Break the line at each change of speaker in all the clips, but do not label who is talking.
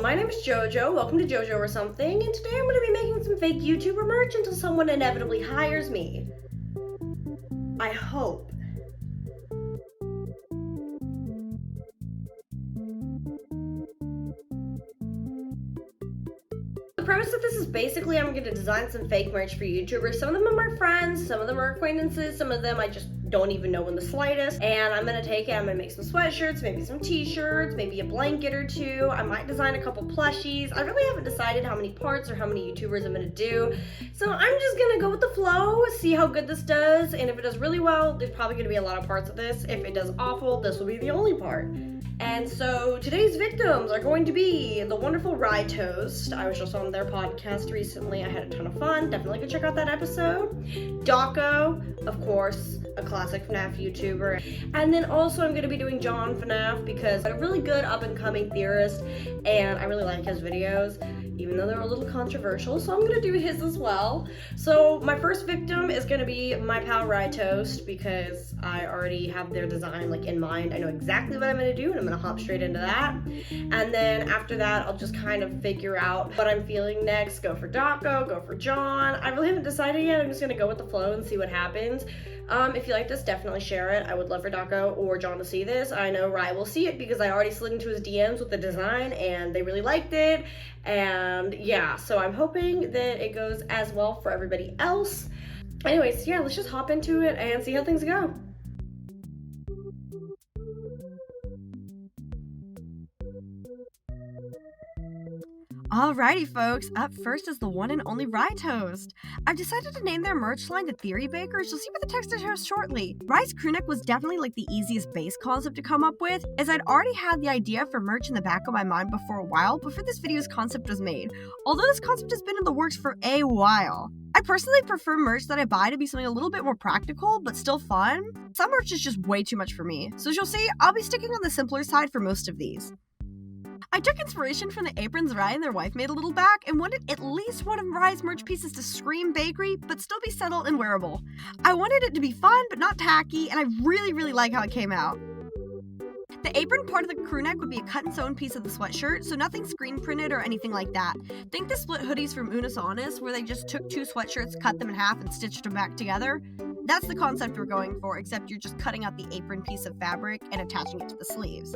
my name is JoJo. Welcome to JoJo or Something, and today I'm going to be making some fake YouTuber merch until someone inevitably hires me. I hope. The premise of this is basically I'm going to design some fake merch for YouTubers. Some of them are my friends, some of them are acquaintances, some of them I just don't even know in the slightest. And I'm going to take it, I'm going to make some sweatshirts, maybe some t-shirts, maybe a blanket or two. I might design a couple plushies. I really haven't decided how many parts or how many YouTubers I'm going to do. So I'm just going to go with the flow, see how good this does. And if it does really well, there's probably going to be a lot of parts of this. If it does awful, this will be the only part. And so today's victims are going to be the wonderful Rye Toast. I was just on their podcast recently. I had a ton of fun. Definitely go check out that episode. Doco, of course, a classic FNAF YouTuber. And then also I'm going to be doing John FNAF because I'm a really good up-and-coming theorist and I really like his videos, even though they're a little controversial, so I'm going to do his as well. So my first victim is going to be my pal Rye Toast because I already have their design in mind. I know exactly what I'm going to do and I'm going to hop straight into that. And then after that, I'll just kind of figure out what I'm feeling next. Go for Doco, go for John. I really haven't decided yet. I'm just going to go with the flow and see what happens. If you like this, definitely share it. I would love for Doco or John to see this. I know Rye will see it because I already slid into his DMs with the design and they really liked it. And yeah, so I'm hoping that it goes as well for everybody else. Anyways, yeah, let's just hop into it and see how things go.
Alrighty folks, up first is the one and only Rye Toast. I've decided to name their merch line the Theory Bakers. You'll see what the text is here shortly. Rye's crewneck was definitely the easiest base concept to come up with, as I'd already had the idea for merch in the back of my mind before a while, before this video's concept was made, although this concept has been in the works for a while. I personally prefer merch that I buy to be something a little bit more practical, but still fun. Some merch is just way too much for me, so as you'll see, I'll be sticking on the simpler side for most of these. I took inspiration from the aprons Rye and their wife made a little back and wanted at least one of Rye's merch pieces to scream bakery, but still be subtle and wearable. I wanted it to be fun, but not tacky, and I really like how it came out. The apron part of the crew neck would be a cut and sewn piece of the sweatshirt, so nothing screen printed or anything like that. Think the split hoodies from Unis Honest, where they just took two sweatshirts, cut them in half, and stitched them back together. That's the concept we're going for, except you're just cutting out the apron piece of fabric and attaching it to the sleeves.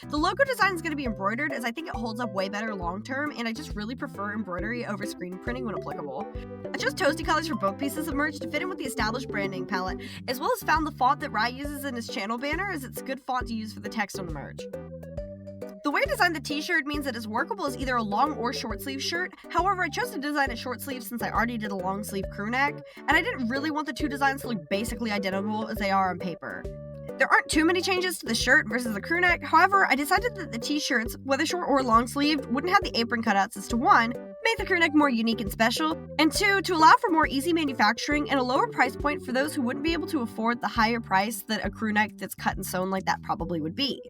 The logo design is going to be embroidered, as I think it holds up way better long term, and I just really prefer embroidery over screen printing when applicable. I chose toasty colors for both pieces of merch to fit in with the established branding palette, as well as found the font that Rye uses in his channel banner, as it's a good font to use for the text on the merch. The way I designed the t-shirt means that it's workable as either a long or short sleeve shirt. However, I chose to design it short sleeve since I already did a long sleeve crew neck, and I didn't really want the two designs to look basically identical as they are on paper. There aren't too many changes to the shirt versus the crew neck. However, I decided that the t-shirts, whether short or long sleeved, wouldn't have the apron cutouts, as to one, make the crew neck more unique and special, and two, to allow for more easy manufacturing and a lower price point for those who wouldn't be able to afford the higher price that a crew neck that's cut and sewn like that probably would be.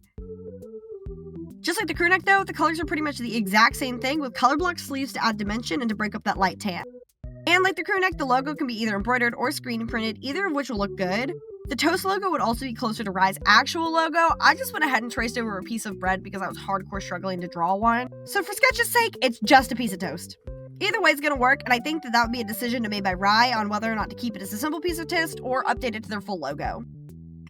Just like the crew neck though, the colors are pretty much the exact same thing, with color block sleeves to add dimension and to break up that light tan. And like the crew neck, the logo can be either embroidered or screen printed, either of which will look good. The toast logo would also be closer to Rye's actual logo. I just went ahead and traced over a piece of bread because I was hardcore struggling to draw one. So for sketch's sake, it's just a piece of toast. Either way is going to work, and I think that would be a decision made by Rye on whether or not to keep it as a simple piece of toast or update it to their full logo.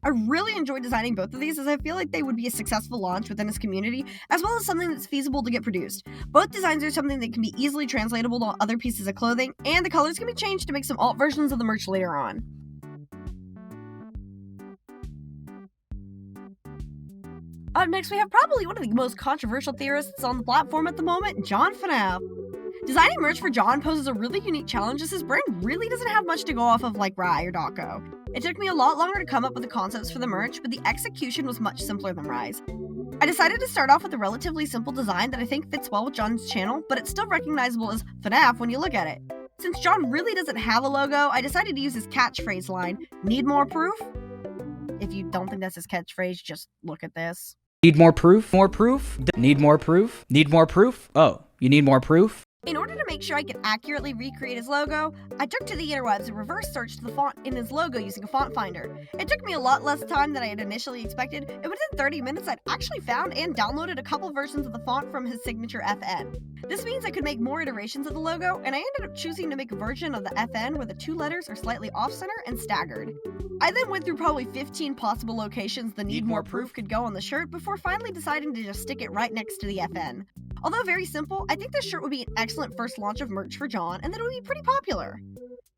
I really enjoyed designing both of these, as I feel like they would be a successful launch within this community, as well as something that's feasible to get produced. Both designs are something that can be easily translatable to other pieces of clothing, and the colors can be changed to make some alt versions of the merch later on. Up next, we have probably one of the most controversial theorists on the platform at the moment, John FNAF. Designing merch for John poses a really unique challenge, as his brand really doesn't have much to go off of like Rye or Doco. It took me a lot longer to come up with the concepts for the merch, but the execution was much simpler than Rye's. I decided to start off with a relatively simple design that I think fits well with John's channel, but it's still recognizable as FNAF when you look at it. Since John really doesn't have a logo, I decided to use his catchphrase line, "Need more proof?" If you don't think that's his catchphrase, just look at this.
Need more proof? More proof? Need more proof? Need more proof? Oh, you need more proof?
In order to make sure I could accurately recreate his logo, I took to the interwebs and reverse searched the font in his logo using a font finder. It took me a lot less time than I had initially expected, and within 30 minutes I'd actually found and downloaded a couple versions of the font from his signature FN. This means I could make more iterations of the logo, and I ended up choosing to make a version of the FN where the two letters are slightly off-center and staggered. I then went through probably 15 possible locations the need more proof could go on the shirt before finally deciding to just stick it right next to the FN. Although very simple, I think this shirt would be an excellent first launch of merch for John, and that it would be pretty popular.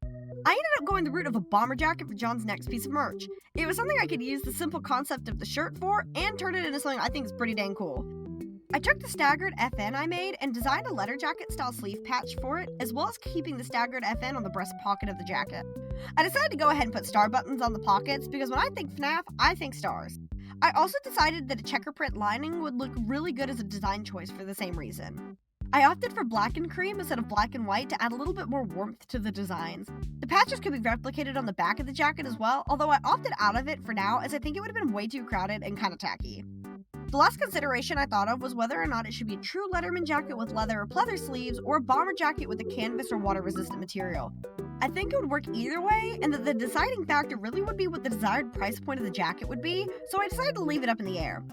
I ended up going the route of a bomber jacket for John's next piece of merch. It was something I could use the simple concept of the shirt for, and turn it into something I think is pretty dang cool. I took the staggered FN I made and designed a letter jacket style sleeve patch for it, as well as keeping the staggered FN on the breast pocket of the jacket. I decided to go ahead and put star buttons on the pockets because when I think FNAF, I think stars. I also decided that a checker print lining would look really good as a design choice for the same reason. I opted for black and cream instead of black and white to add a little bit more warmth to the designs. The patches could be replicated on the back of the jacket as well, although I opted out of it for now as I think it would have been way too crowded and kind of tacky. The last consideration I thought of was whether or not it should be a true Letterman jacket with leather or pleather sleeves or a bomber jacket with a canvas or water-resistant material. I think it would work either way, and that the deciding factor really would be what the desired price point of the jacket would be, so I decided to leave it up in the air.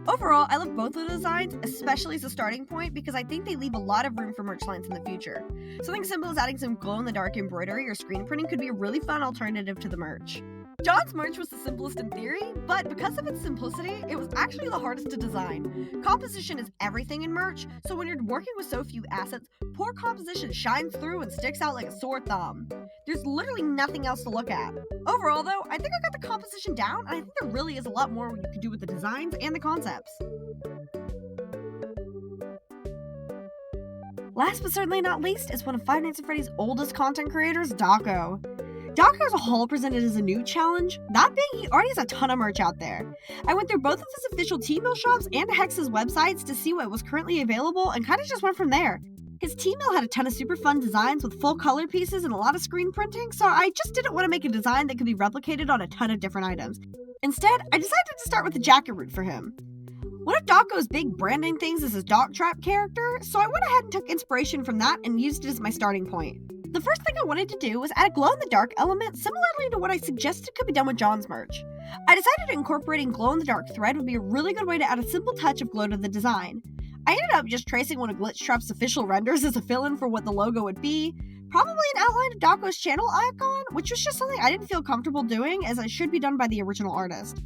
Overall, I love both of the designs, especially as a starting point, because I think they leave a lot of room for merch lines in the future. Something simple as adding some glow-in-the-dark embroidery or screen printing could be a really fun alternative to the merch. John's merch was the simplest in theory, but because of its simplicity, it was actually the hardest to design. Composition is everything in merch, so when you're working with so few assets, poor composition shines through and sticks out like a sore thumb. There's literally nothing else to look at. Overall though, I think I got the composition down, and I think there really is a lot more you could do with the designs and the concepts. Last but certainly not least is one of Five Nights at Freddy's oldest content creators, Doco. Doco as a whole presented as a new challenge. That being, he already has a ton of merch out there. I went through both of his official T-mail shops and Hex's websites to see what was currently available and kind of just went from there. His T-mail had a ton of super fun designs with full color pieces and a lot of screen printing, so I just didn't want to make a design that could be replicated on a ton of different items. Instead, I decided to start with the jacket route for him. One of Doco's big branding things is his dog trap character, so I went ahead and took inspiration from that and used it as my starting point. The first thing I wanted to do was add a glow-in-the-dark element similarly to what I suggested could be done with John's merch. I decided incorporating glow-in-the-dark thread would be a really good way to add a simple touch of glow to the design. I ended up just tracing one of Glitchtrap's official renders as a fill-in for what the logo would be, probably an outline of Doco's channel icon, which was just something I didn't feel comfortable doing as it should be done by the original artist.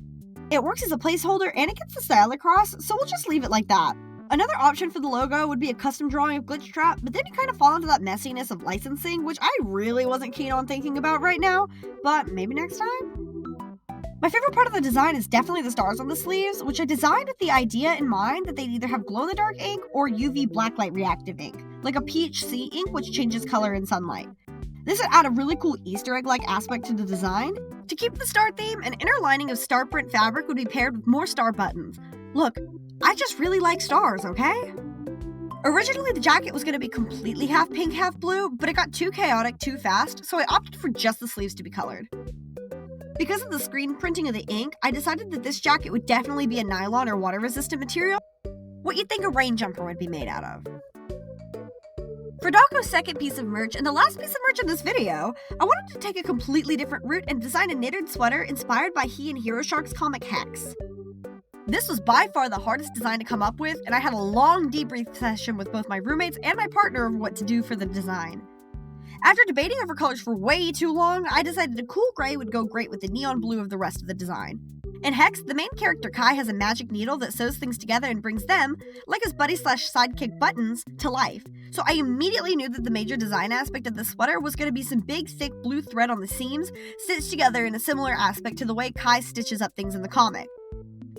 It works as a placeholder and it gets the style across, so we'll just leave it like that. Another option for the logo would be a custom drawing of Glitchtrap, but then you kind of fall into that messiness of licensing, which I really wasn't keen on thinking about right now, but maybe next time? My favorite part of the design is definitely the stars on the sleeves, which I designed with the idea in mind that they'd either have glow-in-the-dark ink or UV blacklight reactive ink, like a PHC ink which changes color in sunlight. This would add a really cool Easter egg-like aspect to the design. To keep the star theme, an inner lining of star print fabric would be paired with more star buttons. Look, I just really like stars, okay? Originally, the jacket was going to be completely half pink, half blue, but it got too chaotic too fast, so I opted for just the sleeves to be colored. Because of the screen printing of the ink, I decided that this jacket would definitely be a nylon or water-resistant material, what you'd think a rain jumper would be made out of. For Doco's second piece of merch, and the last piece of merch in this video, I wanted to take a completely different route and design a knitted sweater inspired by he and Hero Shark's comic Hex. This was by far the hardest design to come up with, and I had a long debrief session with both my roommates and my partner over what to do for the design. After debating over colors for way too long, I decided a cool gray would go great with the neon blue of the rest of the design. In Hex, the main character Kai has a magic needle that sews things together and brings them, like his buddy/sidekick Buttons, to life. So I immediately knew that the major design aspect of the sweater was going to be some big, thick blue thread on the seams, stitched together in a similar aspect to the way Kai stitches up things in the comic.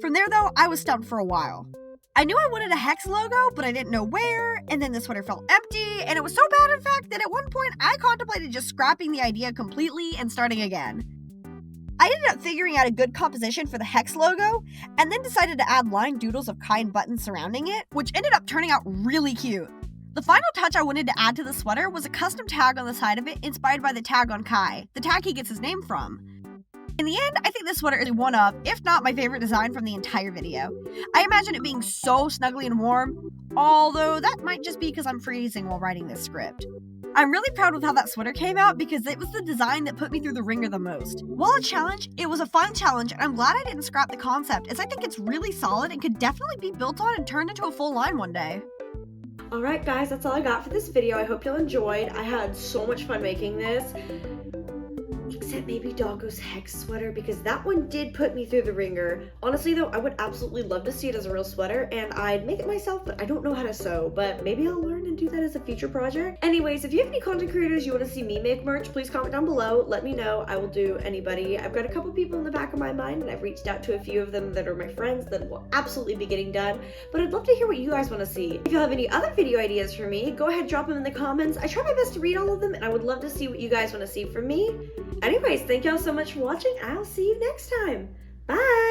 From there, though, I was stumped for a while. I knew I wanted a Hex logo, but I didn't know where, and then the sweater felt empty, and it was so bad, in fact, that at one point I contemplated just scrapping the idea completely and starting again. I ended up figuring out a good composition for the Hex logo, and then decided to add line doodles of Kai and Buttons surrounding it, which ended up turning out really cute. The final touch I wanted to add to the sweater was a custom tag on the side of it inspired by the tag on Kai, the tag he gets his name from. In the end, I think this sweater is one of, if not my favorite design from the entire video. I imagine it being so snuggly and warm, although that might just be because I'm freezing while writing this script. I'm really proud with how that sweater came out because it was the design that put me through the ringer the most. While a challenge, it was a fun challenge, and I'm glad I didn't scrap the concept, as I think it's really solid and could definitely be built on and turned into a full line one day.
Alright guys, that's all I got for this video. I hope you all enjoyed. I had so much fun making this. Except maybe Doco's hex sweater, because that one did put me through the ringer. Honestly though, I would absolutely love to see it as a real sweater, and I'd make it myself, but I don't know how to sew, but maybe I'll learn and do that as a future project. Anyways, if you have any content creators you want to see me make merch, please comment down below. Let me know. I will do anybody. I've got a couple people in the back of my mind, and I've reached out to a few of them that are my friends that will absolutely be getting done, but I'd love to hear what you guys want to see. If you have any other video ideas for me, go ahead, drop them in the comments. I try my best to read all of them, and I would love to see what you guys want to see from me. Anyways, thank y'all so much for watching. I'll see you next time. Bye!